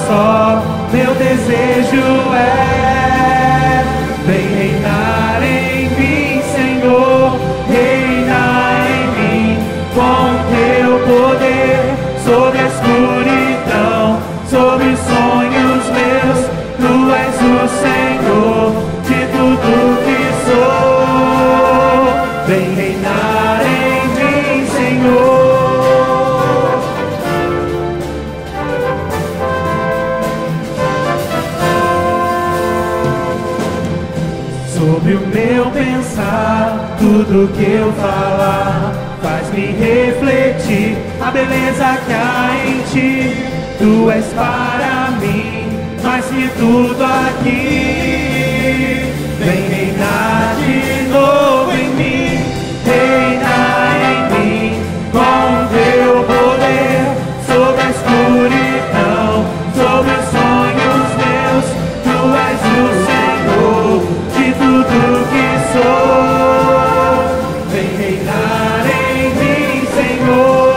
só meu desejo é: vem reinar em mim, Senhor, reinar em mim com teu poder sobre a escuridão, sobre os sonhos meus. Tu és o Senhor de tudo que sou. Vem reinar em mim, Senhor. Sobre o meu pensar, tudo que eu falar faz-me refletir a beleza que há em ti. Tu és para mim mais que tudo aqui. Vem reinar de novo em mim, reinar em mim com teu poder sobre a escuridão, sobre os sonhos meus. Tu és o Senhor de tudo que sou. Vem reinar em mim, Senhor.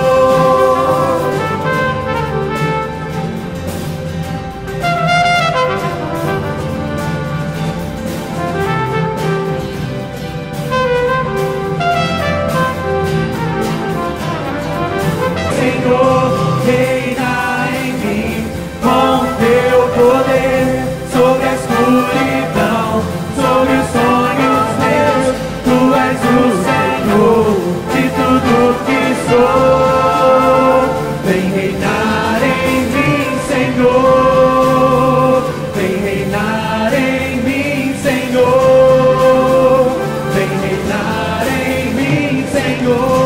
Senhor, reina em mim com teu poder sobre a escuridão, sobre os sonhos meus. Tu és o Senhor de tudo que sou. Vem reinar em mim, Senhor. Vem reinar em mim, Senhor. Vem reinar em mim, Senhor.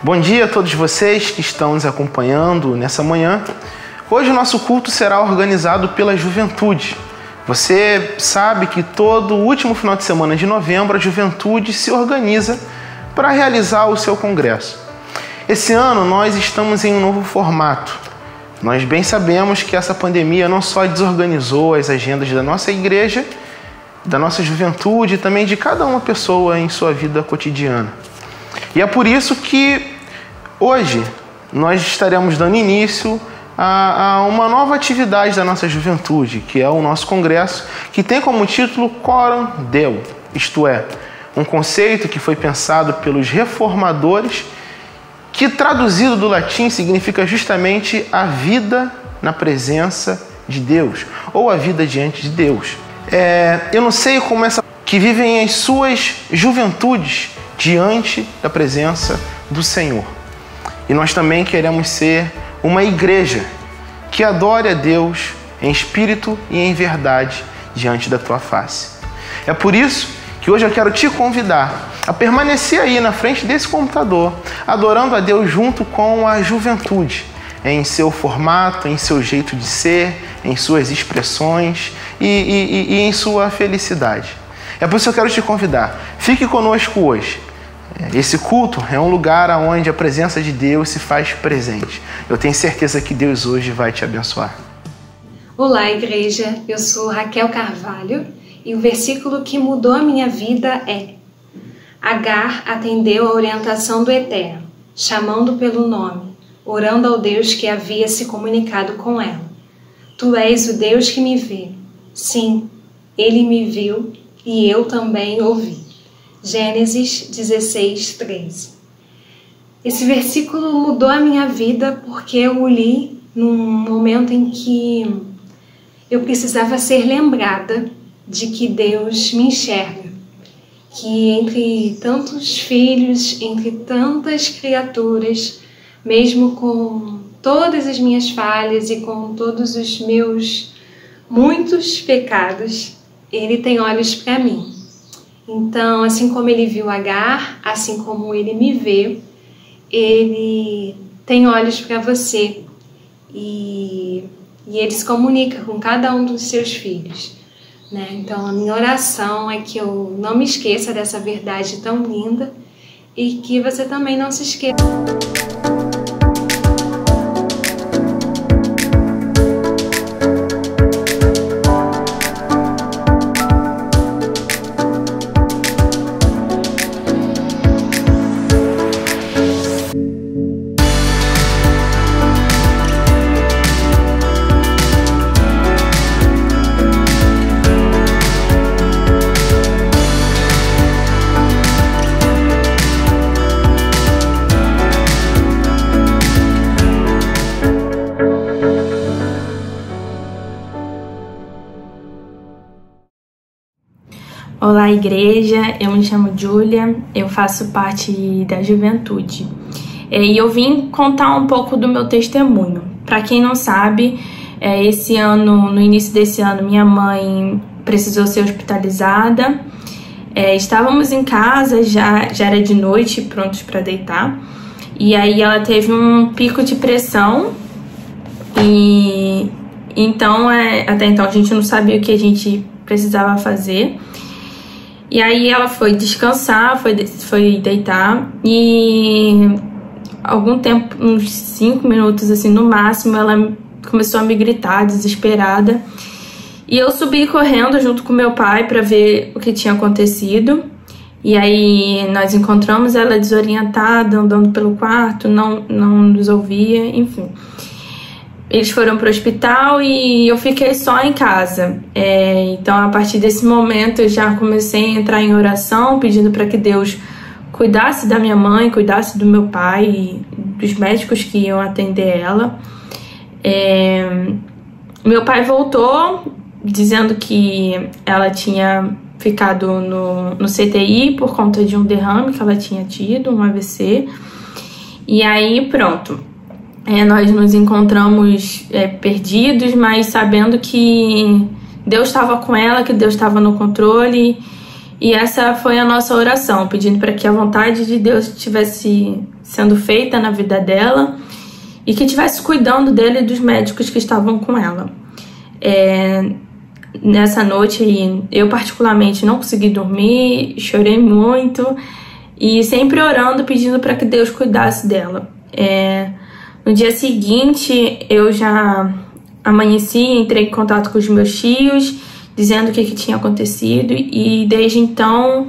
Bom dia a todos vocês que estão nos acompanhando nessa manhã. Hoje o nosso culto será organizado pela juventude. Você sabe que todo último final de semana de novembro a juventude se organiza para realizar o seu congresso. Esse ano nós estamos em um novo formato. Nós bem sabemos que essa pandemia não só desorganizou as agendas da nossa igreja, da nossa juventude e também de cada uma pessoa em sua vida cotidiana. E é por isso que hoje nós estaremos dando início a uma nova atividade da nossa juventude, que é o nosso congresso, que tem como título Coram Deo, isto é, um conceito que foi pensado pelos reformadores, que traduzido do latim significa justamente a vida na presença de Deus, ou a vida diante de Deus. Eu não sei como essa que vivem as suas juventudes diante da presença do Senhor. E nós também queremos ser uma igreja que adore a Deus em espírito e em verdade diante da tua face. É por isso que hoje eu quero te convidar a permanecer aí na frente desse computador, adorando a Deus junto com a juventude, em seu formato, em seu jeito de ser, em suas expressões e em sua felicidade. É por isso que eu quero te convidar. Fique conosco hoje. Esse culto é um lugar onde a presença de Deus se faz presente. Eu tenho certeza que Deus hoje vai te abençoar. Olá, igreja. Eu sou Raquel Carvalho e o versículo que mudou a minha vida é: Agar atendeu a orientação do Eterno, chamando pelo nome, orando ao Deus que havia se comunicado com ela. Tu és o Deus que me vê. Sim, ele me viu e eu também ouvi. Gênesis 16, 13. Esse versículo mudou a minha vida porque eu o li num momento em que eu precisava ser lembrada de que Deus me enxerga, que entre tantos filhos, entre tantas criaturas, mesmo com todas as minhas falhas e com todos os meus muitos pecados, Ele tem olhos para mim. Então, assim como Ele viu Agar, assim como Ele me vê, Ele tem olhos para você e Ele se comunica com cada um dos seus filhos, né? Então, a minha oração é que eu não me esqueça dessa verdade tão linda e que você também não se esqueça. Olá, igreja, eu me chamo Júlia, eu faço parte da juventude. E eu vim contar um pouco do meu testemunho. Para quem não sabe, esse ano, no início desse ano, minha mãe precisou ser hospitalizada. Estávamos em casa, já era de noite, prontos para deitar. E aí ela teve um pico de pressão e então, até então a gente não sabia o que a gente precisava fazer. E aí ela foi descansar, foi deitar e algum tempo, uns 5 minutos assim no máximo, ela começou a me gritar desesperada. E eu subi correndo junto com meu pai para ver o que tinha acontecido. E aí nós encontramos ela desorientada, andando pelo quarto, não nos ouvia, enfim. Eles foram para o hospital e eu fiquei só em casa. Então, a partir desse momento, eu já comecei a entrar em oração, pedindo para que Deus cuidasse da minha mãe, cuidasse do meu pai e dos médicos que iam atender ela. Meu pai voltou dizendo que ela tinha ficado no CTI por conta de um derrame que ela tinha tido, um AVC. E aí, pronto. Nós nos encontramos perdidos, mas sabendo que Deus estava com ela, que Deus estava no controle. E essa foi a nossa oração, pedindo para que a vontade de Deus estivesse sendo feita na vida dela e que estivesse cuidando dele e dos médicos que estavam com ela. Nessa noite, eu particularmente não consegui dormir, chorei muito e sempre orando, pedindo para que Deus cuidasse dela. No dia seguinte, eu já amanheci, entrei em contato com os meus tios, dizendo o que tinha acontecido. E desde então,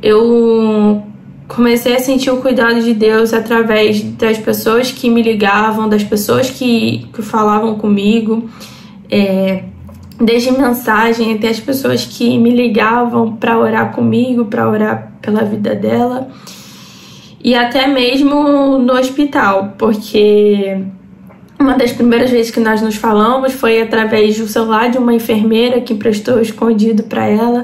eu comecei a sentir o cuidado de Deus através das pessoas que me ligavam, das pessoas que falavam comigo, desde mensagem até as pessoas que me ligavam para orar comigo, para orar pela vida dela. E até mesmo no hospital, porque uma das primeiras vezes que nós nos falamos foi através do celular de uma enfermeira que emprestou escondido para ela,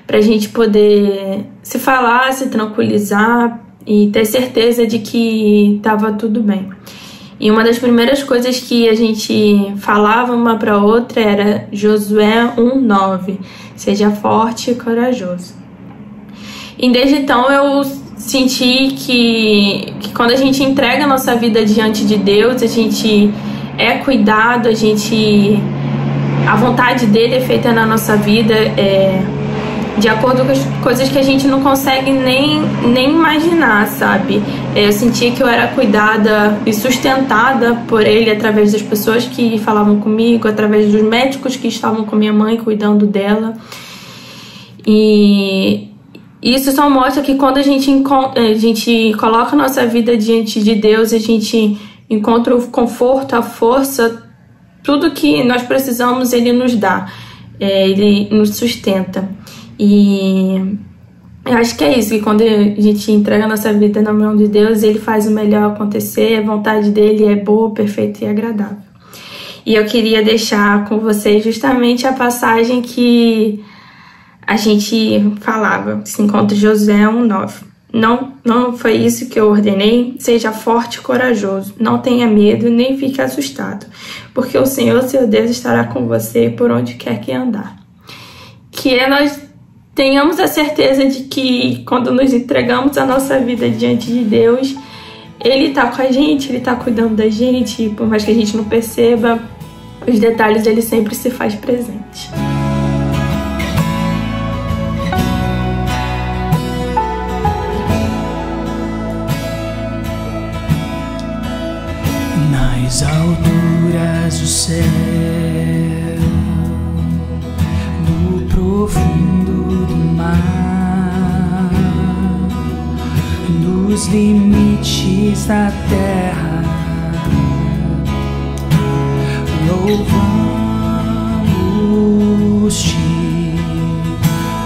para a gente poder se falar, se tranquilizar e ter certeza de que estava tudo bem. E uma das primeiras coisas que a gente falava uma para outra era Josué 1:9, seja forte e corajoso. E desde então eu senti que quando a gente entrega a nossa vida diante de Deus, a gente é cuidado, a vontade dele é feita na nossa vida, de acordo com as coisas que a gente não consegue nem imaginar, sabe? Eu sentia que eu era cuidada e sustentada por ele através das pessoas que falavam comigo, através dos médicos que estavam com minha mãe cuidando dela. E isso só mostra que quando a gente coloca a nossa vida diante de Deus, a gente encontra o conforto, a força, tudo que nós precisamos Ele nos dá, Ele nos sustenta. E eu acho que é isso, que quando a gente entrega a nossa vida na mão de Deus, Ele faz o melhor acontecer, a vontade dEle é boa, perfeita e agradável. E eu queria deixar com vocês justamente a passagem que a gente falava, se encontra Josué 1:9. Não foi isso que eu ordenei? Seja forte e corajoso, não tenha medo nem fique assustado, porque o Senhor, seu Deus, estará com você por onde quer que andar. Que nós tenhamos a certeza de que quando nos entregamos a nossa vida diante de Deus, Ele está com a gente, Ele está cuidando da gente, por mais que a gente não perceba, os detalhes Ele sempre se faz presente. Nas alturas do céu, no profundo do mar, nos limites da terra, louvamos-te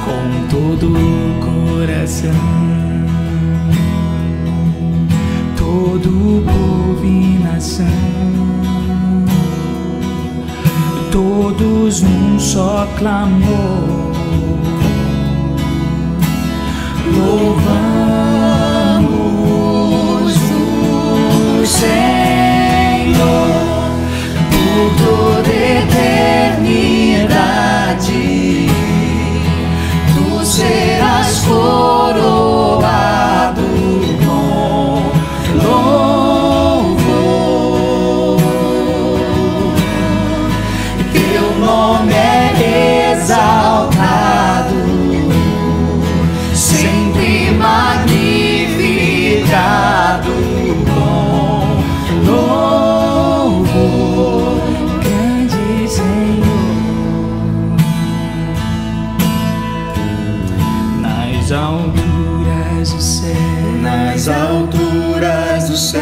com todo o coração. Todo povo e nação, todos num só clamor, alturas do céu, nas alturas do céu,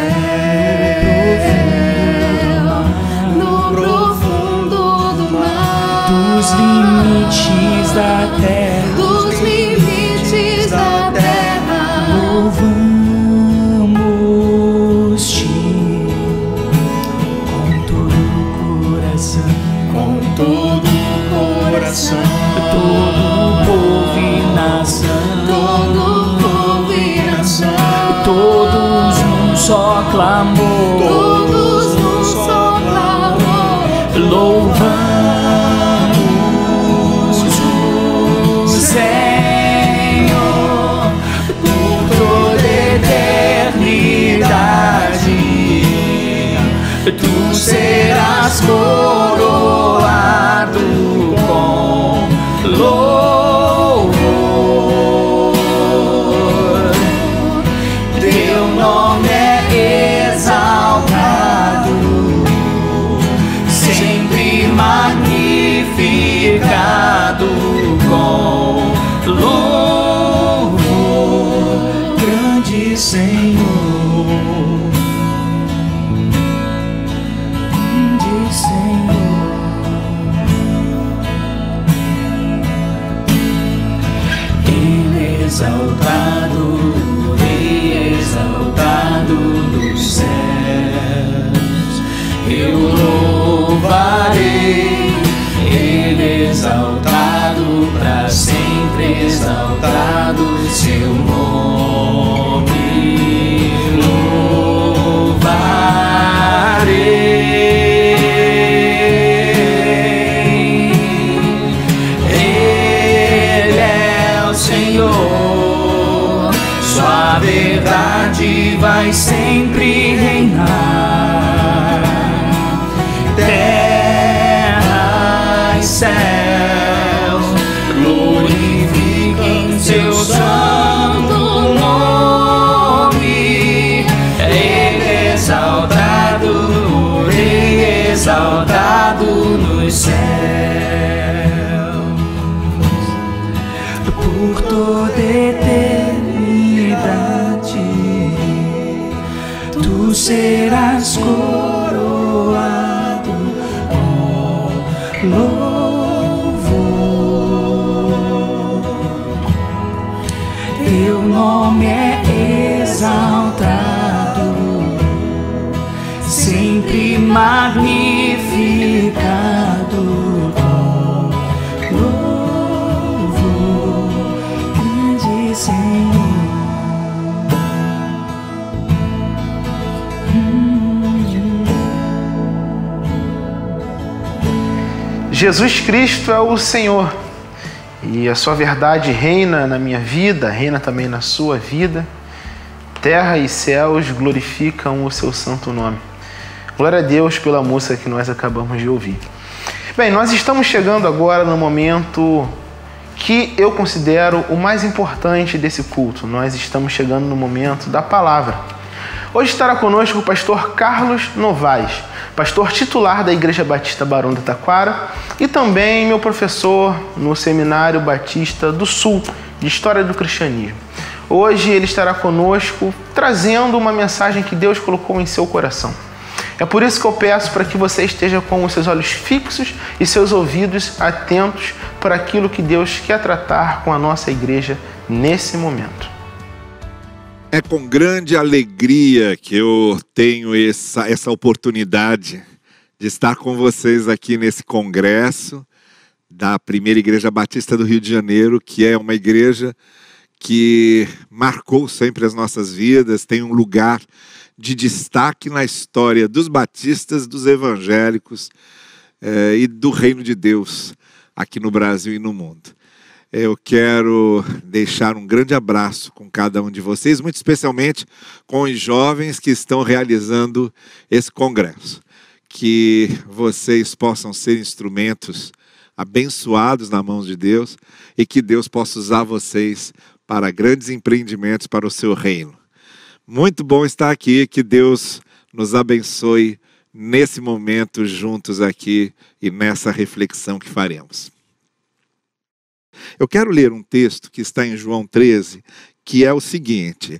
no profundo do mar, dos limites da terra, dos limites da terra, louvamos-te com todo o coração, com todo o coração, todo povo e nação, todos num só clamor, todos num só clamor, louvamos o Senhor por toda eternidade. Tu serás coroado com louvor. Teu nome é exaltado, sempre magnificado com louvor, grande Senhor, grande Senhor. Ele é exaltado, exaltado nos céus, eu louvarei. Ele exaltado, para sempre exaltado, seu nome louvarei. Ele é o Senhor, sua verdade vai sempre reinar. Terra e céus glorifiquem seu santo nome. Ele é exaltado, o Rei exaltado nos céus, por toda eternidade. Tu serás coroado com louvor. Teu nome é exaltado, sempre magnificado com louvor, grande Senhor. Jesus Cristo é o Senhor e a sua verdade reina na minha vida, reina também na sua vida. Terra e céus glorificam o seu santo nome. Glória a Deus pela música que nós acabamos de ouvir. Bem, nós estamos chegando agora no momento que eu considero o mais importante desse culto. Nós estamos chegando no momento da palavra. Hoje estará conosco o pastor Carlos Novaes, pastor titular da Igreja Batista Barão da Taquara e também meu professor no Seminário Batista do Sul de História do Cristianismo. Hoje ele estará conosco trazendo uma mensagem que Deus colocou em seu coração. É por isso que eu peço para que você esteja com os seus olhos fixos e seus ouvidos atentos para aquilo que Deus quer tratar com a nossa igreja nesse momento. É com grande alegria que eu tenho essa oportunidade de estar com vocês aqui nesse congresso da Primeira Igreja Batista do Rio de Janeiro, que é uma igreja que marcou sempre as nossas vidas, tem um lugar de destaque na história dos batistas, dos evangélicos e do reino de Deus aqui no Brasil e no mundo. Eu quero deixar um grande abraço com cada um de vocês, muito especialmente com os jovens que estão realizando esse congresso. Que vocês possam ser instrumentos abençoados na mão de Deus e que Deus possa usar vocês para grandes empreendimentos para o seu reino. Muito bom estar aqui, que Deus nos abençoe nesse momento juntos aqui e nessa reflexão que faremos. Eu quero ler um texto que está em João 13, que é o seguinte.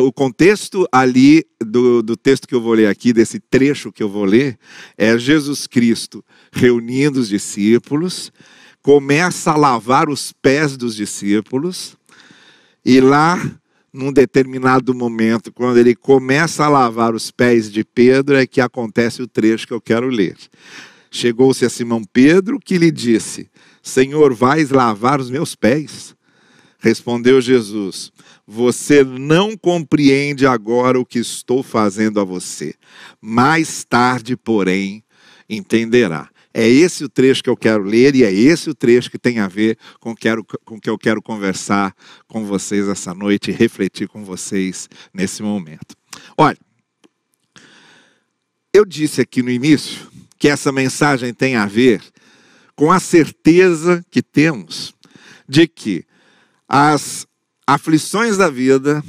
O contexto ali do texto que eu vou ler aqui, desse trecho que eu vou ler, é Jesus Cristo reunindo os discípulos, começa a lavar os pés dos discípulos, e lá, num determinado momento, quando ele começa a lavar os pés de Pedro, é que acontece o trecho que eu quero ler. Chegou-se a Simão Pedro, que lhe disse: Senhor, vais lavar os meus pés? Respondeu Jesus: você não compreende agora o que estou fazendo a você. Mais tarde, porém, entenderá. É esse o trecho que eu quero ler e é esse o trecho que tem a ver com o que eu quero conversar com vocês essa noite e refletir com vocês nesse momento. Olha, eu disse aqui no início que essa mensagem tem a ver com a certeza que temos de que as aflições da vida,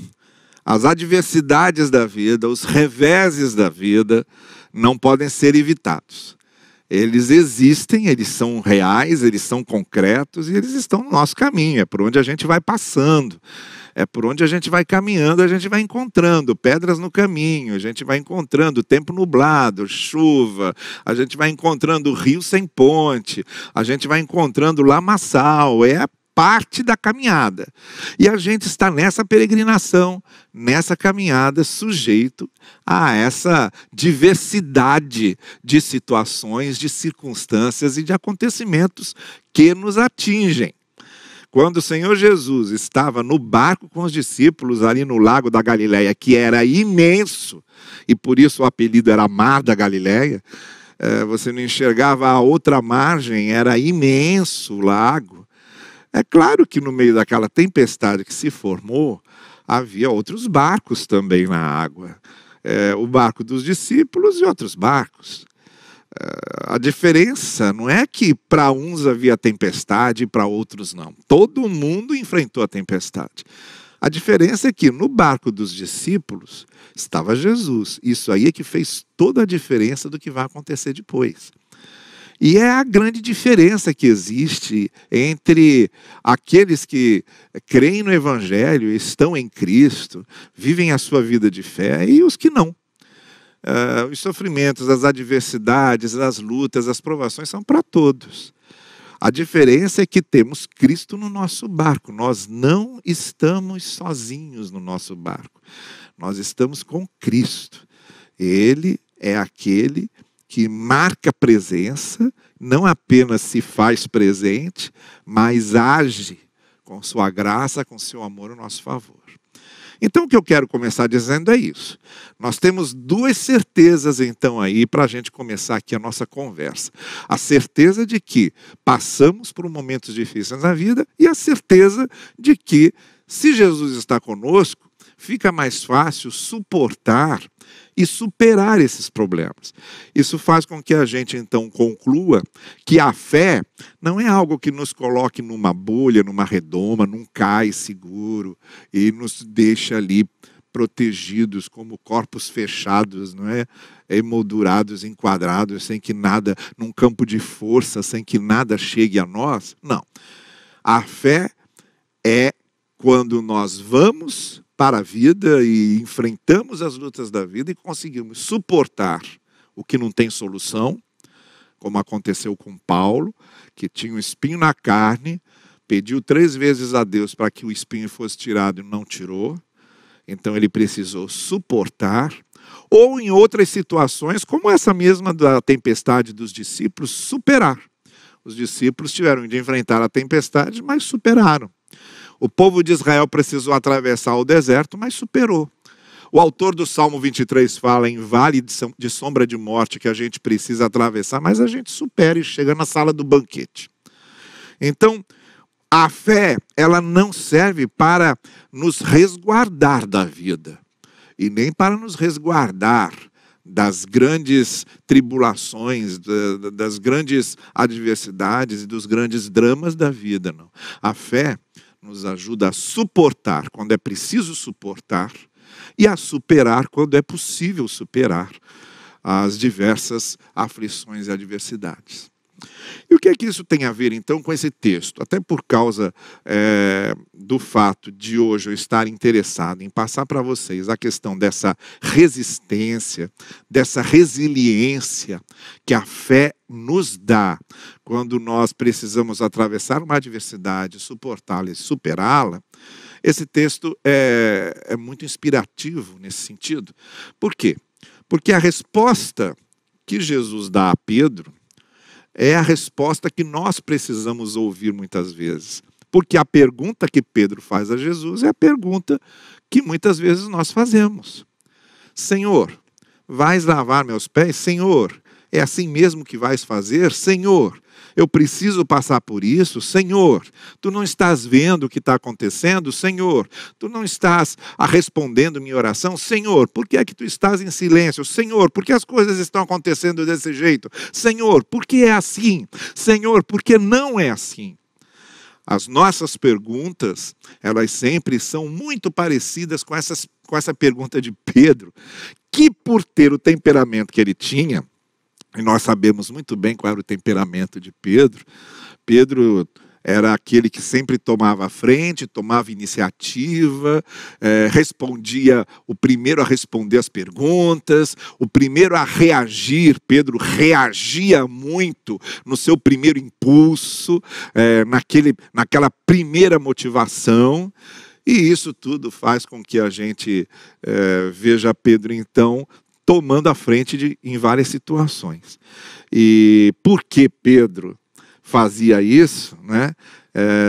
as adversidades da vida, os reveses da vida não podem ser evitados. Eles existem, eles são reais, eles são concretos e eles estão no nosso caminho, é por onde a gente vai passando, é por onde a gente vai caminhando, a gente vai encontrando pedras no caminho, a gente vai encontrando tempo nublado, chuva, a gente vai encontrando rio sem ponte, a gente vai encontrando lamaçal, é parte da caminhada. E a gente está nessa peregrinação, nessa caminhada, sujeito a essa diversidade de situações, de circunstâncias e de acontecimentos que nos atingem. Quando o Senhor Jesus estava no barco com os discípulos ali no lago da Galileia, que era imenso, e por isso o apelido era Mar da Galileia, você não enxergava a outra margem, era imenso o lago. É claro que no meio daquela tempestade que se formou, havia outros barcos também na água. O barco dos discípulos e outros barcos. A diferença não é que para uns havia tempestade e para outros não. Todo mundo enfrentou a tempestade. A diferença é que no barco dos discípulos estava Jesus. Isso aí é que fez toda a diferença do que vai acontecer depois. E é a grande diferença que existe entre aqueles que creem no Evangelho, estão em Cristo, vivem a sua vida de fé, e os que não. Os sofrimentos, as adversidades, as lutas, as provações são para todos. A diferença é que temos Cristo no nosso barco. Nós não estamos sozinhos no nosso barco. Nós estamos com Cristo. Ele é aquele que marca presença, não apenas se faz presente, mas age com sua graça, com seu amor ao nosso favor. Então o que eu quero começar dizendo é isso. Nós temos duas certezas então aí para a gente começar aqui a nossa conversa. A certeza de que passamos por momentos difíceis na vida e a certeza de que se Jesus está conosco, fica mais fácil suportar e superar esses problemas. Isso faz com que a gente, então, conclua que a fé não é algo que nos coloque numa bolha, numa redoma, num cais seguro e nos deixa ali protegidos como corpos fechados, não é? Emoldurados, enquadrados, sem que nada, num campo de força, sem que nada chegue a nós. Não. A fé é quando nós vamos para a vida e enfrentamos as lutas da vida e conseguimos suportar o que não tem solução, como aconteceu com Paulo, que tinha um espinho na carne, pediu 3 vezes a Deus para que o espinho fosse tirado e não tirou, então ele precisou suportar, ou em outras situações, como essa mesma da tempestade dos discípulos, superar. Os discípulos tiveram de enfrentar a tempestade, mas superaram. O povo de Israel precisou atravessar o deserto, mas superou. O autor do Salmo 23 fala em vale de sombra de morte que a gente precisa atravessar, mas a gente supera e chega na sala do banquete. Então, a fé, ela não serve para nos resguardar da vida, e nem para nos resguardar das grandes tribulações, das grandes adversidades e dos grandes dramas da vida, não. A fé nos ajuda a suportar quando é preciso suportar e a superar quando é possível superar as diversas aflições e adversidades. E o que é que isso tem a ver, então, com esse texto? Até por causa do fato de hoje eu estar interessado em passar para vocês a questão dessa resistência, dessa resiliência que a fé nos dá quando nós precisamos atravessar uma adversidade, suportá-la e superá-la. Esse texto é muito inspirativo nesse sentido. Por quê? Porque a resposta que Jesus dá a Pedro é a resposta que nós precisamos ouvir muitas vezes. Porque a pergunta que Pedro faz a Jesus é a pergunta que muitas vezes nós fazemos. Senhor, vais lavar meus pés? Senhor, é assim mesmo que vais fazer? Senhor, eu preciso passar por isso? Senhor, tu não estás vendo o que está acontecendo? Senhor, tu não estás respondendo minha oração? Senhor, por que é que tu estás em silêncio? Senhor, por que as coisas estão acontecendo desse jeito? Senhor, por que é assim? Senhor, por que não é assim? As nossas perguntas, elas sempre são muito parecidas com essa pergunta de Pedro, que por ter o temperamento que ele tinha, e nós sabemos muito bem qual era o temperamento de Pedro. Pedro era aquele que sempre tomava a frente, tomava iniciativa, respondia, o primeiro a responder as perguntas, o primeiro a reagir. Pedro reagia muito no seu primeiro impulso, naquela primeira motivação. E isso tudo faz com que a gente veja Pedro, então, tomando a frente em várias situações. E por que Pedro fazia isso, né?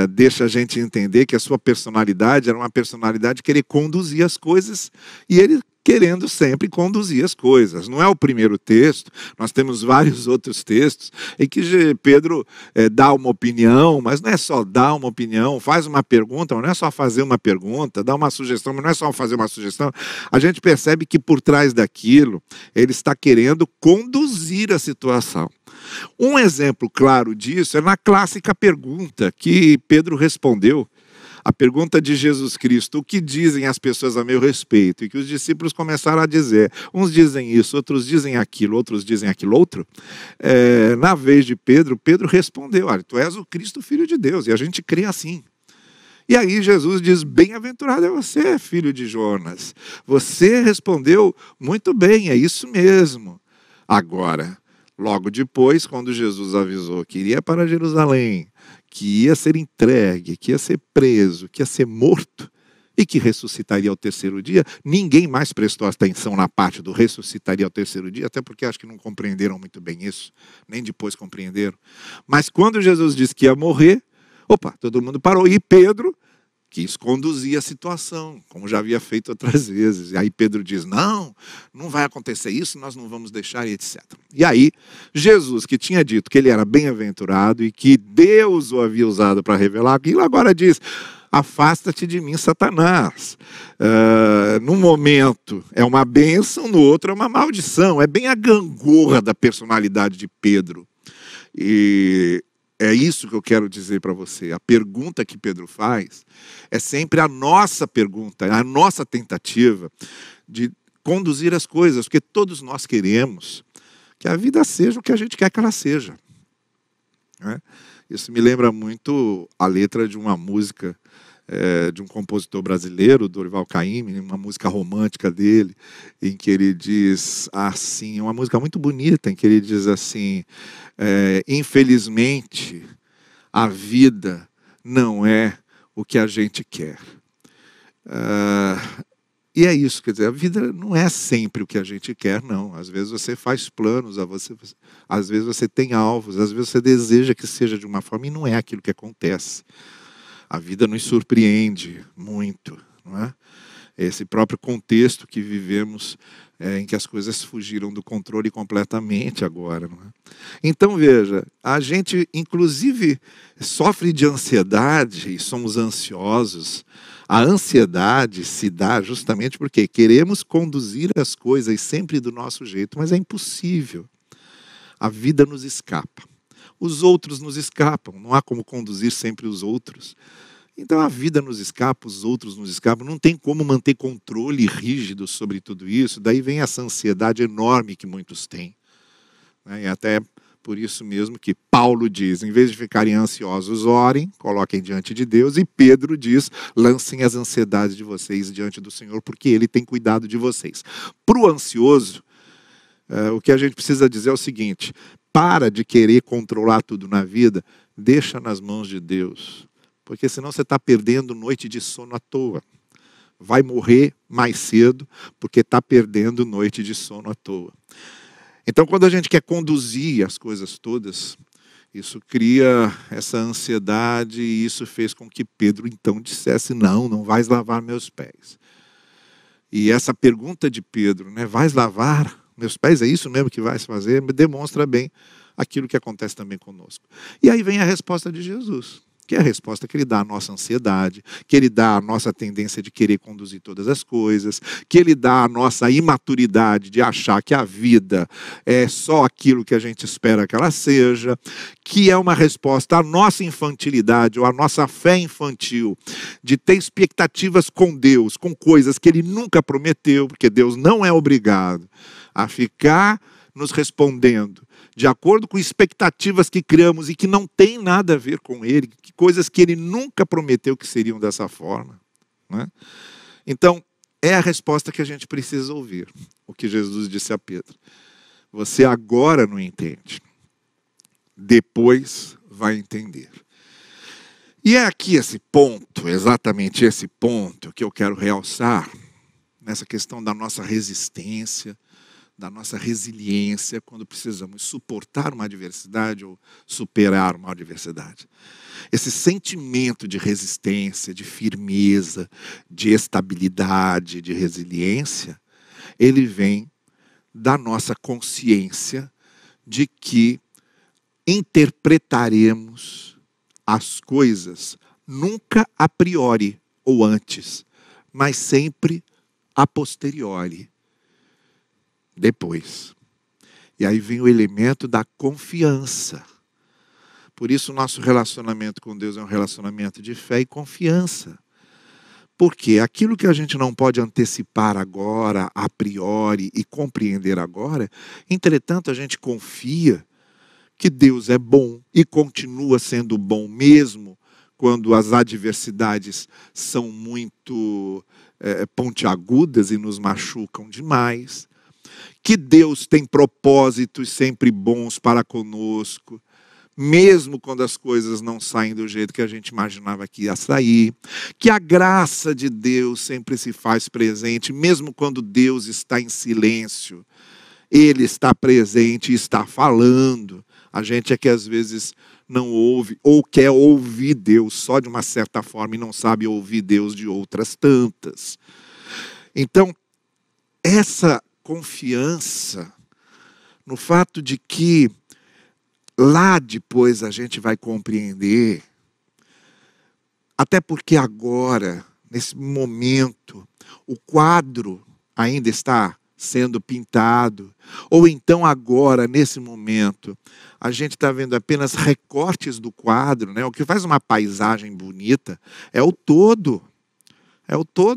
Deixa a gente entender que a sua personalidade era uma personalidade que ele conduzia as coisas e ele querendo sempre conduzir as coisas. Não é o primeiro texto, nós temos vários outros textos em que Pedro dá uma opinião, mas não é só dar uma opinião, faz uma pergunta, mas não é só fazer uma pergunta, dá uma sugestão, mas não é só fazer uma sugestão. A gente percebe que por trás daquilo, ele está querendo conduzir a situação. Um exemplo claro disso é na clássica pergunta que Pedro respondeu, a pergunta de Jesus Cristo: o que dizem as pessoas a meu respeito? E que os discípulos começaram a dizer, uns dizem isso, outros dizem aquilo, outros dizem aquilo outro. Na vez de Pedro, Pedro respondeu: olha, tu és o Cristo, Filho de Deus, e a gente crê assim. E aí Jesus diz: bem-aventurado é você, filho de Jonas. Você respondeu muito bem, é isso mesmo. Agora, logo depois, quando Jesus avisou que iria para Jerusalém, que ia ser entregue, que ia ser preso, que ia ser morto e que ressuscitaria ao terceiro dia, ninguém mais prestou atenção na parte do ressuscitaria ao terceiro dia, até porque acho que não compreenderam muito bem isso, nem depois compreenderam. Mas quando Jesus disse que ia morrer, todo mundo parou. E Pedro quis conduzir a situação, como já havia feito outras vezes. E aí Pedro diz: não vai acontecer isso, nós não vamos deixar, e etc. E aí, Jesus, que tinha dito que ele era bem-aventurado e que Deus o havia usado para revelar aquilo, agora diz: afasta-te de mim, Satanás. Num momento é uma bênção, no outro é uma maldição. É bem a gangorra da personalidade de Pedro. E é isso que eu quero dizer para você. A pergunta que Pedro faz é sempre a nossa pergunta, a nossa tentativa de conduzir as coisas, porque todos nós queremos que a vida seja o que a gente quer que ela seja. Isso me lembra muito a letra de uma música de um compositor brasileiro, Dorival Caymmi, uma música romântica dele, em que ele diz assim, uma música muito bonita, em que ele diz assim: infelizmente, a vida não é o que a gente quer. E é isso, quer dizer, a vida não é sempre o que a gente quer, não. Às vezes você faz planos, às vezes você tem alvos, às vezes você deseja que seja de uma forma e não é aquilo que acontece. A vida nos surpreende muito, não é? Esse próprio contexto que vivemos, em que as coisas fugiram do controle completamente agora. Não é? Então, veja, a gente, inclusive, sofre de ansiedade e somos ansiosos. A ansiedade se dá justamente porque queremos conduzir as coisas sempre do nosso jeito, mas é impossível. A vida nos escapa. Os outros nos escapam, não há como conduzir sempre os outros. Então a vida nos escapa, os outros nos escapam, não tem como manter controle rígido sobre tudo isso. Daí vem essa ansiedade enorme que muitos têm. E até Por isso mesmo que Paulo diz, em vez de ficarem ansiosos, orem, coloquem diante de Deus. E Pedro diz, lancem as ansiedades de vocês diante do Senhor, porque Ele tem cuidado de vocês. Para o ansioso, o que a gente precisa dizer é o seguinte: para de querer controlar tudo na vida, deixa nas mãos de Deus. Porque senão você está perdendo noite de sono à toa. Vai morrer mais cedo porque está perdendo noite de sono à toa. Então, quando a gente quer conduzir as coisas todas, isso cria essa ansiedade, e isso fez com que Pedro então dissesse: não vais lavar meus pés. E essa pergunta de Pedro, né, vais lavar meus pés, é isso mesmo que vais fazer? Demonstra bem aquilo que acontece também conosco. E aí vem a resposta de Jesus, que é a resposta que Ele dá à nossa ansiedade, que Ele dá à nossa tendência de querer conduzir todas as coisas, que Ele dá à nossa imaturidade de achar que a vida é só aquilo que a gente espera que ela seja, que é uma resposta à nossa infantilidade ou à nossa fé infantil, de ter expectativas com Deus, com coisas que Ele nunca prometeu, porque Deus não é obrigado a ficar nos respondendo de acordo com expectativas que criamos e que não tem nada a ver com Ele, coisas que Ele nunca prometeu que seriam dessa forma, né? Então, é a resposta que a gente precisa ouvir, o que Jesus disse a Pedro. Você agora não entende, depois vai entender. E é aqui esse ponto, exatamente esse ponto, que eu quero realçar, nessa questão da nossa resistência, da nossa resiliência, quando precisamos suportar uma adversidade ou superar uma adversidade. Esse sentimento de resistência, de firmeza, de estabilidade, de resiliência, ele vem da nossa consciência de que interpretaremos as coisas nunca a priori ou antes, mas sempre a posteriori. Depois. E aí vem o elemento da confiança. Por isso o nosso relacionamento com Deus é um relacionamento de fé e confiança. Porque aquilo que a gente não pode antecipar agora, a priori, e compreender agora, entretanto a gente confia que Deus é bom e continua sendo bom mesmo quando as adversidades são muito pontiagudas e nos machucam demais. Que Deus tem propósitos sempre bons para conosco, mesmo quando as coisas não saem do jeito que a gente imaginava que ia sair. Que a graça de Deus sempre se faz presente, mesmo quando Deus está em silêncio. Ele está presente e está falando. A gente é que às vezes não ouve ou quer ouvir Deus só de uma certa forma e não sabe ouvir Deus de outras tantas. Então, essa confiança no fato de que lá depois a gente vai compreender, até porque agora, nesse momento, o quadro ainda está sendo pintado, ou então agora, nesse momento, a gente está vendo apenas recortes do quadro, né? O que faz uma paisagem bonita é o todo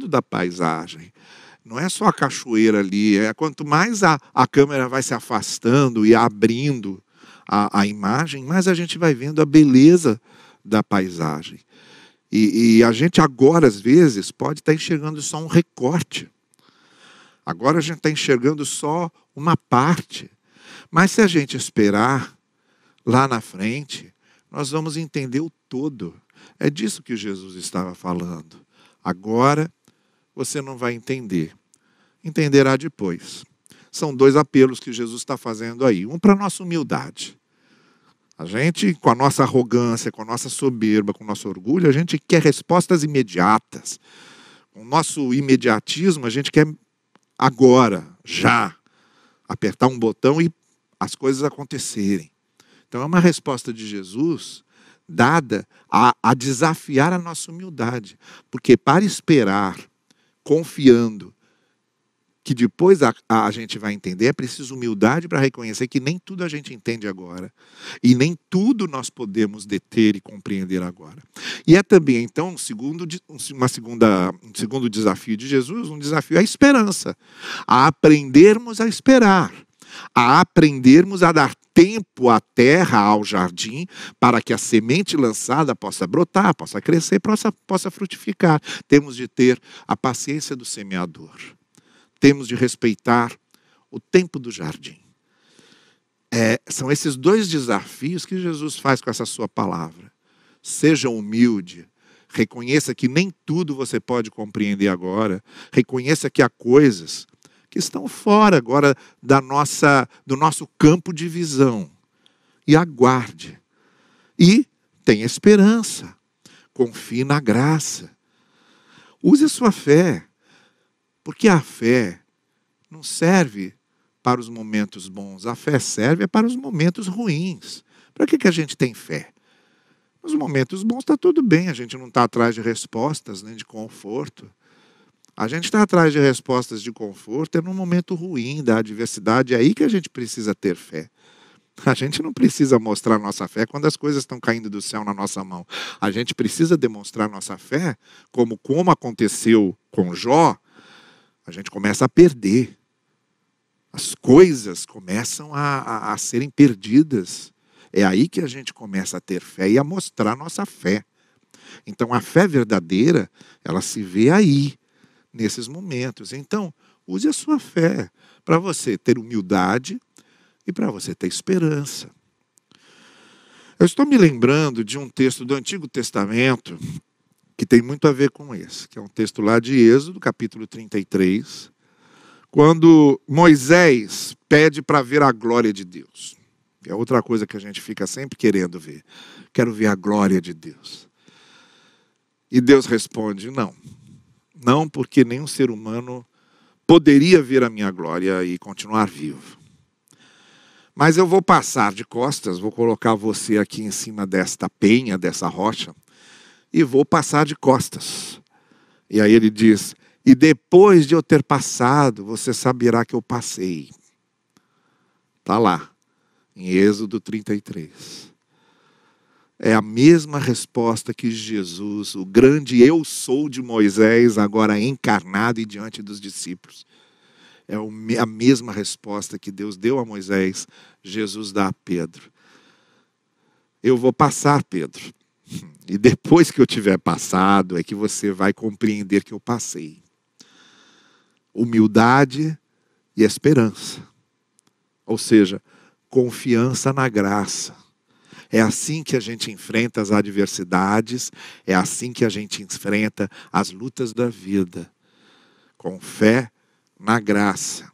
da paisagem. Não é só a cachoeira ali, quanto mais a câmera vai se afastando e abrindo a imagem, mais a gente vai vendo a beleza da paisagem. E a gente agora, às vezes, pode estar enxergando só um recorte. Agora a gente está enxergando só uma parte. Mas se a gente esperar lá na frente, nós vamos entender o todo. É disso que Jesus estava falando. Agora você não vai entender. Entenderá depois. São dois apelos que Jesus está fazendo aí. Um para a nossa humildade. A gente, com a nossa arrogância, com a nossa soberba, com o nosso orgulho, a gente quer respostas imediatas. Com o nosso imediatismo, a gente quer agora, já, apertar um botão e as coisas acontecerem. Então é uma resposta de Jesus dada a desafiar a nossa humildade. Porque para esperar, confiando que depois a gente vai entender, é preciso humildade para reconhecer que nem tudo a gente entende agora. E nem tudo nós podemos deter e compreender agora. E é também, então, um segundo desafio de Jesus, um desafio à esperança. A aprendermos a esperar. a aprendermos a dar tempo à terra, ao jardim, para que a semente lançada possa brotar, possa crescer, possa frutificar. Temos de ter a paciência do semeador. Temos de respeitar o tempo do jardim. São esses dois desafios que Jesus faz com essa sua palavra. Seja humilde, reconheça que nem tudo você pode compreender agora, reconheça que há coisas que estão fora agora do nosso campo de visão. E aguarde. E tenha esperança. Confie na graça. Use a sua fé. Porque a fé não serve para os momentos bons. A fé serve para os momentos ruins. Para que a gente tem fé? Nos momentos bons está tudo bem. A gente não está atrás de respostas, nem de conforto. A gente está atrás de respostas de conforto no momento ruim da adversidade. É aí que a gente precisa ter fé. A gente não precisa mostrar nossa fé quando as coisas estão caindo do céu na nossa mão. A gente precisa demonstrar nossa fé como aconteceu com Jó. A gente começa a perder. As coisas começam a serem perdidas. É aí que a gente começa a ter fé e a mostrar nossa fé. Então a fé verdadeira, ela se vê aí. Nesses momentos. Então, use a sua fé para você ter humildade e para você ter esperança. Eu estou me lembrando de um texto do Antigo Testamento que tem muito a ver com esse, que é um texto lá de Êxodo, capítulo 33, quando Moisés pede para ver a glória de Deus. É outra coisa que a gente fica sempre querendo ver. Quero ver a glória de Deus. E Deus responde, não. Não, porque nenhum ser humano poderia ver a minha glória e continuar vivo. Mas eu vou passar de costas, vou colocar você aqui em cima desta penha, dessa rocha, e vou passar de costas. E aí ele diz, e depois de eu ter passado, você saberá que eu passei. Está lá, em Êxodo 33. É a mesma resposta que Jesus, o grande eu sou de Moisés, agora encarnado e diante dos discípulos. É a mesma resposta que Deus deu a Moisés, Jesus dá a Pedro. Eu vou passar, Pedro. E depois que eu tiver passado, é que você vai compreender que eu passei. Humildade e esperança. Ou seja, confiança na graça. É assim que a gente enfrenta as adversidades, é assim que a gente enfrenta as lutas da vida. Com fé na graça,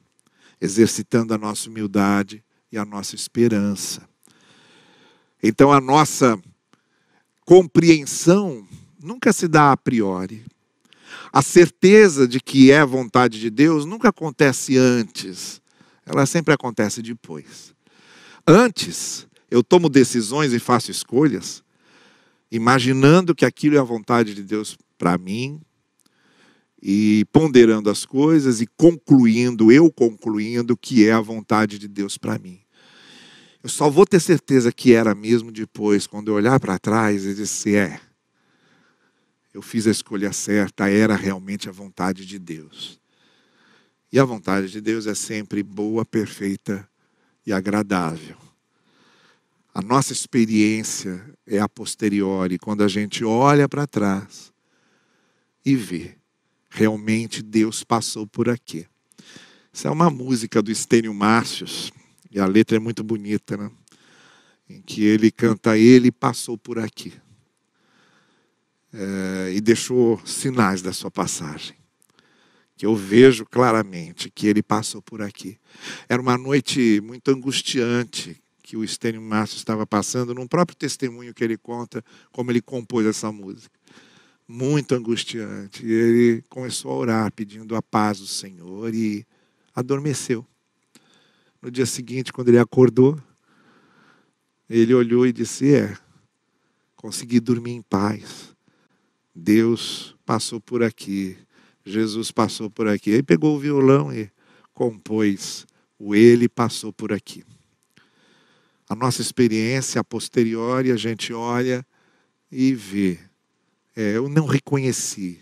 exercitando a nossa humildade e a nossa esperança. Então a nossa compreensão nunca se dá a priori. A certeza de que é a vontade de Deus nunca acontece antes, ela sempre acontece depois. Antes, eu tomo decisões e faço escolhas, imaginando que aquilo é a vontade de Deus para mim, e ponderando as coisas e concluindo que é a vontade de Deus para mim. Eu só vou ter certeza que era mesmo depois, quando eu olhar para trás e dizer, eu fiz a escolha certa, era realmente a vontade de Deus. E a vontade de Deus é sempre boa, perfeita e agradável. A nossa experiência é a posteriori, quando a gente olha para trás e vê, realmente Deus passou por aqui. Essa é uma música do Estênio Márcios, e a letra é muito bonita, né? Em que ele canta, ele passou por aqui. E deixou sinais da sua passagem, que eu vejo claramente que ele passou por aqui. Era uma noite muito angustiante, que o Estênio Márcio estava passando, num próprio testemunho que ele conta, como ele compôs essa música. Muito angustiante. E ele começou a orar, pedindo a paz do Senhor, e adormeceu. No dia seguinte, quando ele acordou, ele olhou e disse, consegui dormir em paz. Deus passou por aqui. Jesus passou por aqui. Aí pegou o violão e compôs o Ele passou por aqui. A nossa experiência, a posteriori, a gente olha e vê. Eu não reconheci.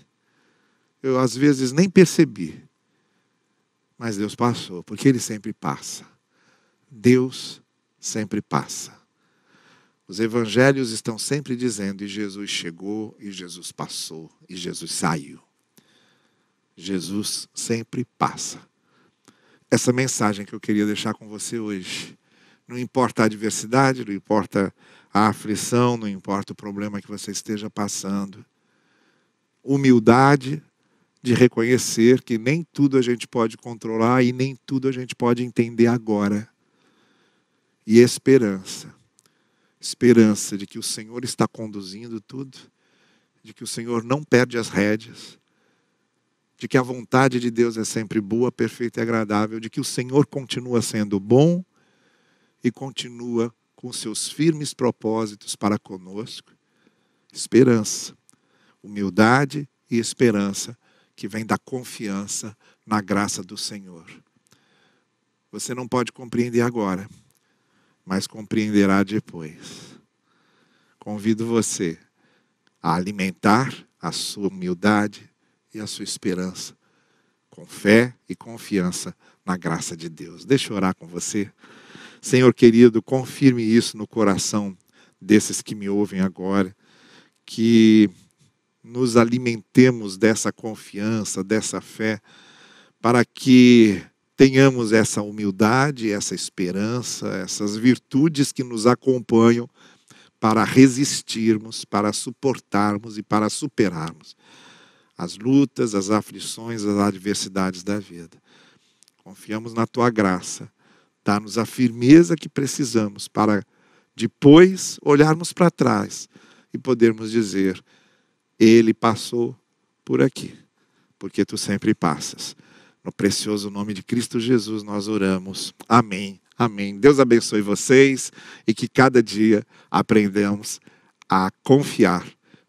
Eu, às vezes, nem percebi. Mas Deus passou, porque Ele sempre passa. Deus sempre passa. Os evangelhos estão sempre dizendo, e Jesus chegou, e Jesus passou, e Jesus saiu. Jesus sempre passa. Essa mensagem que eu queria deixar com você hoje. Não importa a adversidade, não importa a aflição, não importa o problema que você esteja passando. Humildade de reconhecer que nem tudo a gente pode controlar e nem tudo a gente pode entender agora. E esperança. Esperança de que o Senhor está conduzindo tudo, de que o Senhor não perde as rédeas, de que a vontade de Deus é sempre boa, perfeita e agradável, de que o Senhor continua sendo bom e continua com seus firmes propósitos para conosco. Esperança, humildade e esperança que vem da confiança na graça do Senhor. Você não pode compreender agora, mas compreenderá depois. Convido você a alimentar a sua humildade e a sua esperança com fé e confiança na graça de Deus. Deixa eu orar com você. Senhor querido, confirme isso no coração desses que me ouvem agora, que nos alimentemos dessa confiança, dessa fé, para que tenhamos essa humildade, essa esperança, essas virtudes que nos acompanham para resistirmos, para suportarmos e para superarmos as lutas, as aflições, as adversidades da vida. Confiamos na Tua graça. Dá-nos a firmeza que precisamos para depois olharmos para trás e podermos dizer, Ele passou por aqui, porque Tu sempre passas. No precioso nome de Cristo Jesus nós oramos. Amém. Amém. Deus abençoe vocês e que cada dia aprendamos a confiar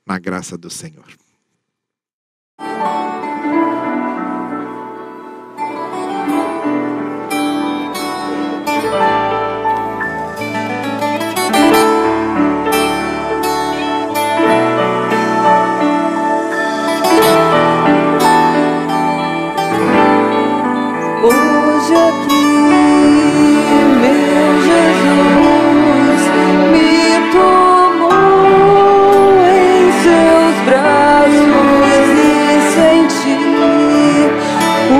na graça do Senhor. Hoje aqui, meu Jesus me tomou em seus braços e senti o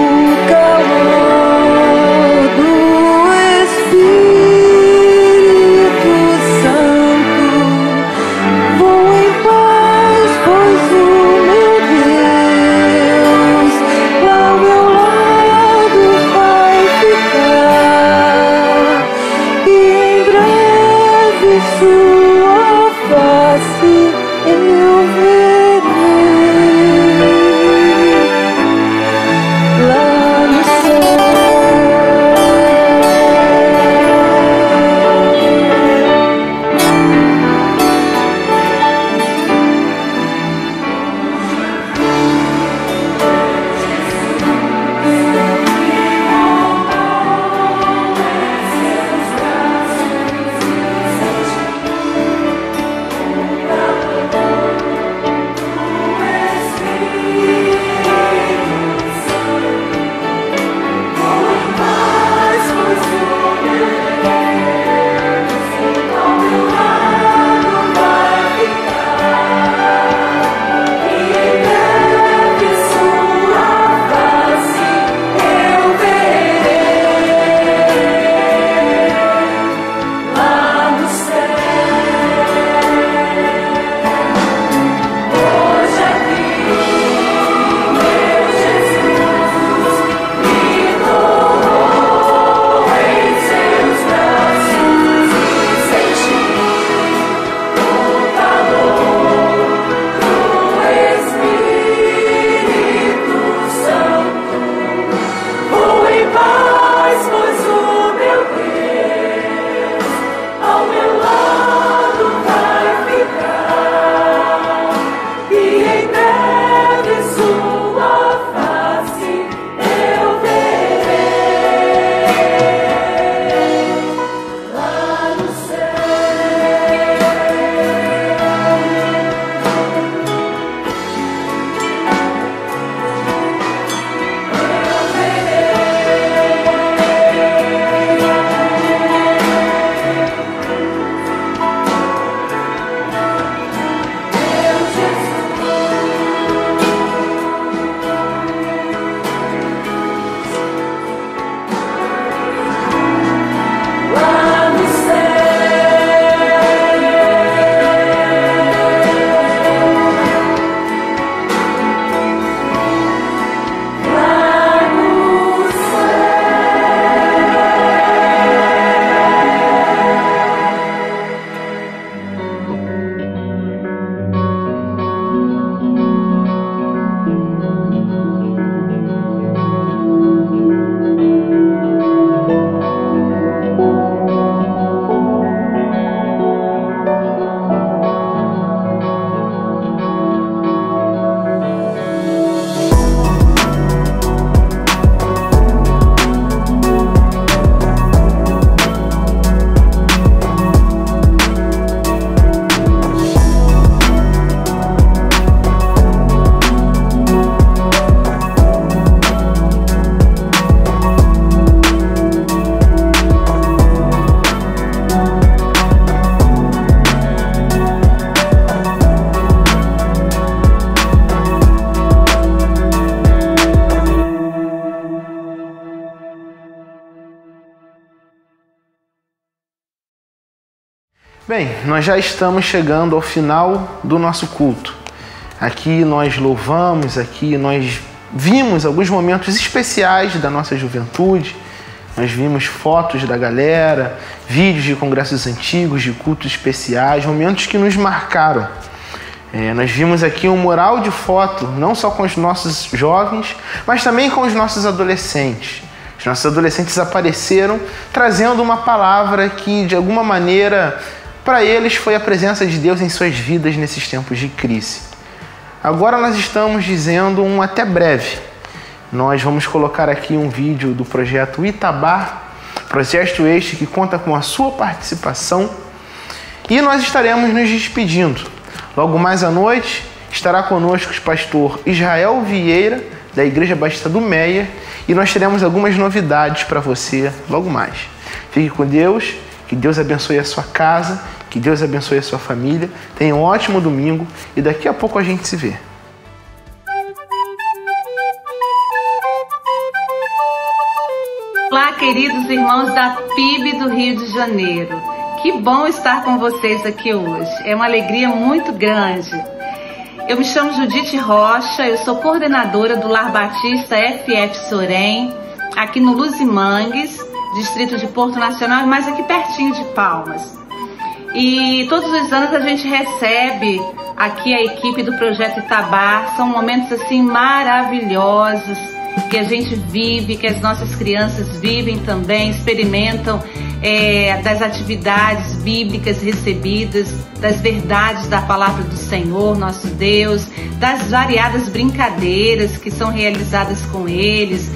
calor do Espírito Santo. Vou em paz, pois o meu Deus lá ao meu lado vai ficar. Bem, nós já estamos chegando ao final do nosso culto. Aqui nós louvamos, aqui nós vimos alguns momentos especiais da nossa juventude. Nós vimos fotos da galera, vídeos de congressos antigos, de cultos especiais, momentos que nos marcaram. Nós vimos aqui um mural de foto, não só com os nossos jovens, mas também com os nossos adolescentes. Os nossos adolescentes apareceram trazendo uma palavra que, de alguma maneira, para eles foi a presença de Deus em suas vidas nesses tempos de crise. Agora nós estamos dizendo um até breve. Nós vamos colocar aqui um vídeo do projeto Itabar, projeto este que conta com a sua participação, e nós estaremos nos despedindo. Logo mais à noite estará conosco o pastor Israel Vieira, da Igreja Batista do Meia, e nós teremos algumas novidades para você logo mais. Fique com Deus, que Deus abençoe a sua casa, que Deus abençoe a sua família. Tenha um ótimo domingo e daqui a pouco a gente se vê. Olá, queridos irmãos da PIB do Rio de Janeiro. Que bom estar com vocês aqui hoje. É uma alegria muito grande. Eu me chamo Judite Rocha, eu sou coordenadora do Lar Batista FF Sorém, aqui no Luzimangues, distrito de Porto Nacional, mas aqui pertinho de Palmas. E todos os anos a gente recebe aqui a equipe do Projeto Itabar. São momentos assim maravilhosos que a gente vive, que as nossas crianças vivem também, experimentam das atividades bíblicas recebidas, das verdades da palavra do Senhor, nosso Deus, das variadas brincadeiras que são realizadas com eles,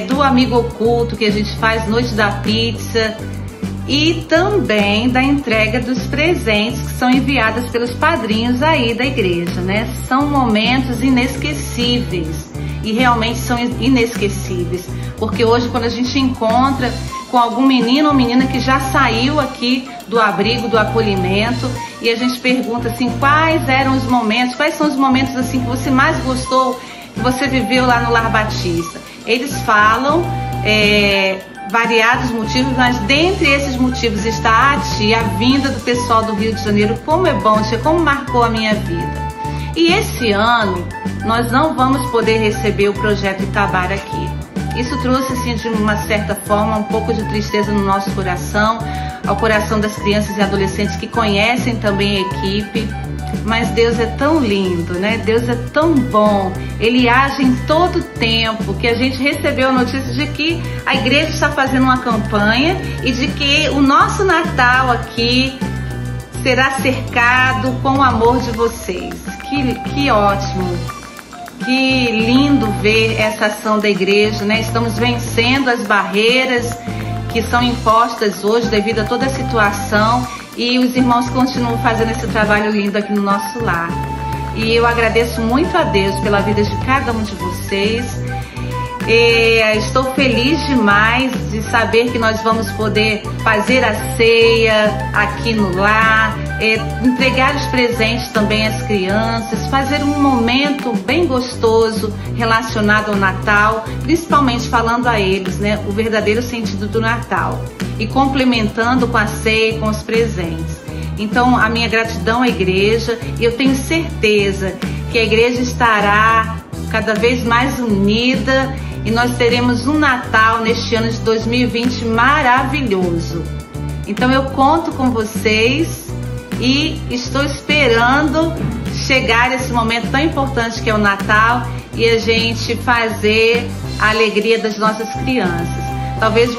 do amigo oculto que a gente faz, noite da pizza, e também da entrega dos presentes que são enviados pelos padrinhos aí da igreja, né? São momentos inesquecíveis, e realmente são inesquecíveis, porque hoje quando a gente encontra com algum menino ou menina que já saiu aqui do abrigo, do acolhimento, e a gente pergunta assim, quais são os momentos assim que você mais gostou, que você viveu lá no Lar Batista? Eles falam variados motivos, mas dentre esses motivos está a vinda do pessoal do Rio de Janeiro. Como é bom, tia, como marcou a minha vida. E esse ano nós não vamos poder receber o Projeto Itabar aqui. Isso trouxe, assim, de uma certa forma, um pouco de tristeza no nosso coração, ao coração das crianças e adolescentes que conhecem também a equipe. Mas Deus é tão lindo, né? Deus é tão bom. Ele age em todo tempo, que a gente recebeu a notícia de que a igreja está fazendo uma campanha e de que o nosso Natal aqui será cercado com o amor de vocês. Que ótimo! Que lindo ver essa ação da igreja, né? Estamos vencendo as barreiras que são impostas hoje devido a toda a situação, e os irmãos continuam fazendo esse trabalho lindo aqui no nosso lar. E eu agradeço muito a Deus pela vida de cada um de vocês. Estou feliz demais de saber que nós vamos poder fazer a ceia aqui no lar, entregar os presentes também às crianças, fazer um momento bem gostoso relacionado ao Natal, principalmente falando a eles, né, o verdadeiro sentido do Natal, e complementando com a ceia e com os presentes. Então, a minha gratidão à igreja, e eu tenho certeza que a igreja estará cada vez mais unida, e nós teremos um Natal neste ano de 2020 maravilhoso. Então eu conto com vocês e estou esperando chegar esse momento tão importante que é o Natal e a gente fazer a alegria das nossas crianças. Talvez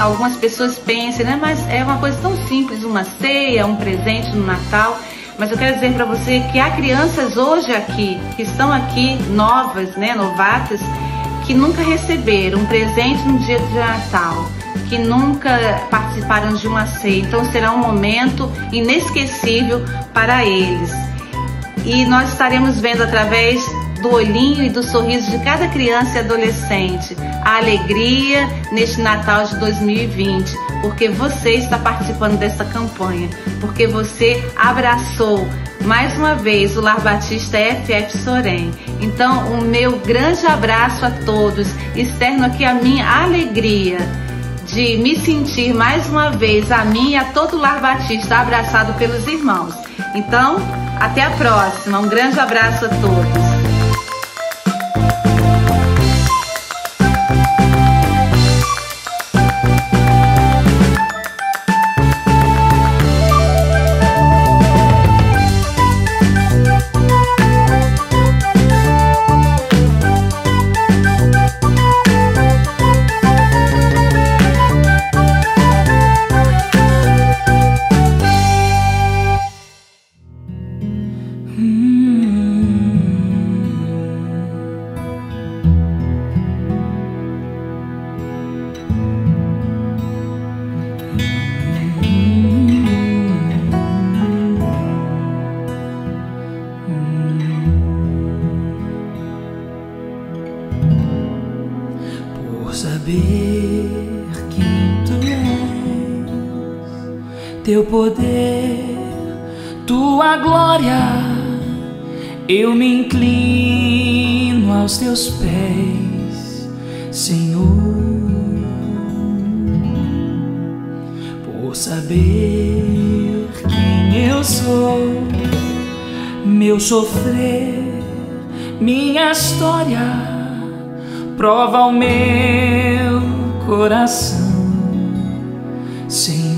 algumas pessoas pensem, né? Mas é uma coisa tão simples, uma ceia, um presente no Natal. Mas eu quero dizer para você que há crianças hoje aqui, que estão aqui novas, né, novatas, que nunca receberam um presente no dia de Natal, que nunca participaram de uma ceia. Então será um momento inesquecível para eles. E nós estaremos vendo através do olhinho e do sorriso de cada criança e adolescente a alegria neste Natal de 2020, porque você está participando dessa campanha, porque você abraçou mais uma vez o Lar Batista FF Sorém. Então, o meu grande abraço a todos, externo aqui a minha alegria de me sentir mais uma vez a mim e a todo o Lar Batista abraçado pelos irmãos. Então, até a próxima. Um grande abraço a todos. Saber quem tu és, teu poder, tua glória, eu me inclino aos teus pés, Senhor. Por saber quem eu sou, meu sofrer, minha história prova o meu coração, Senhor.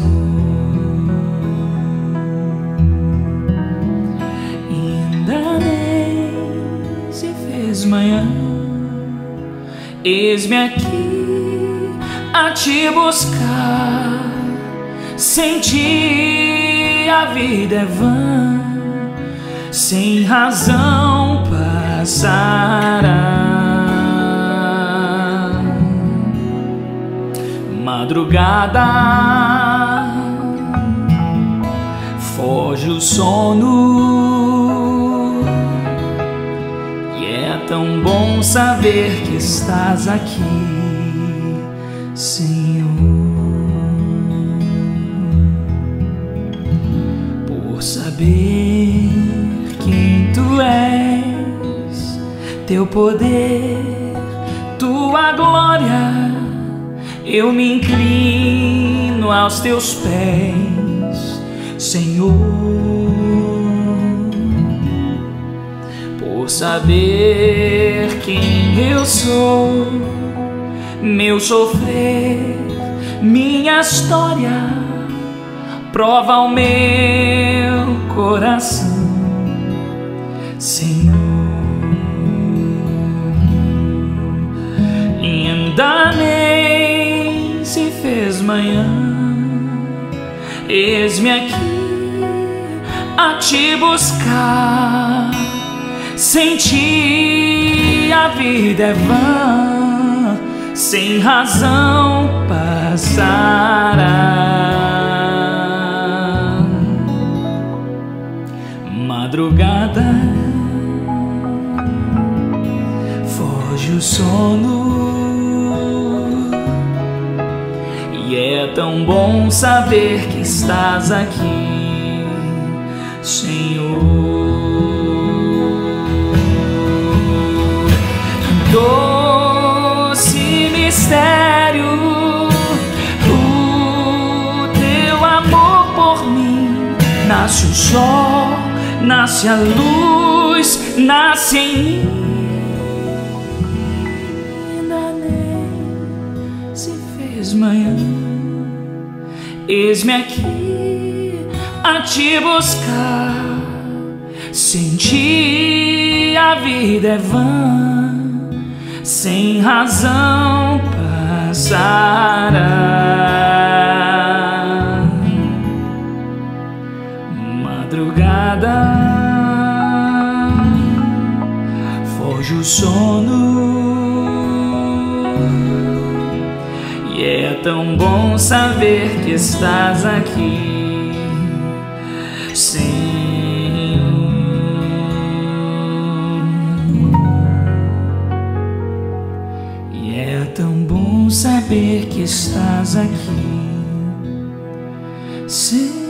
Ainda nem se fez manhã, eis-me aqui a te buscar. Sem ti a vida é vã, sem razão passará. Madrugada, foge o sono, e é tão bom saber que estás aqui, Senhor. Por saber quem tu és, teu poder, tua glória, eu me inclino aos teus pés, Senhor. Por saber quem eu sou, meu sofrer, minha história, prova o meu coração, Senhor. E ainda nem se fez manhã, eis-me aqui a te buscar. Sem ti a vida é vã, sem razão passará. Madrugada, foge o sono, e é tão bom saber que estás aqui, Senhor. Doce mistério, o teu amor por mim. Nasce o sol, nasce a luz, nasce em mim. Ainda nem se fez manhã, eis-me aqui a te buscar. Sem ti a vida é vã, sem razão passará. Madrugada, foge o sono, e é tão bom saber que estás aqui, Senhor. Saber que estás aqui, Senhor.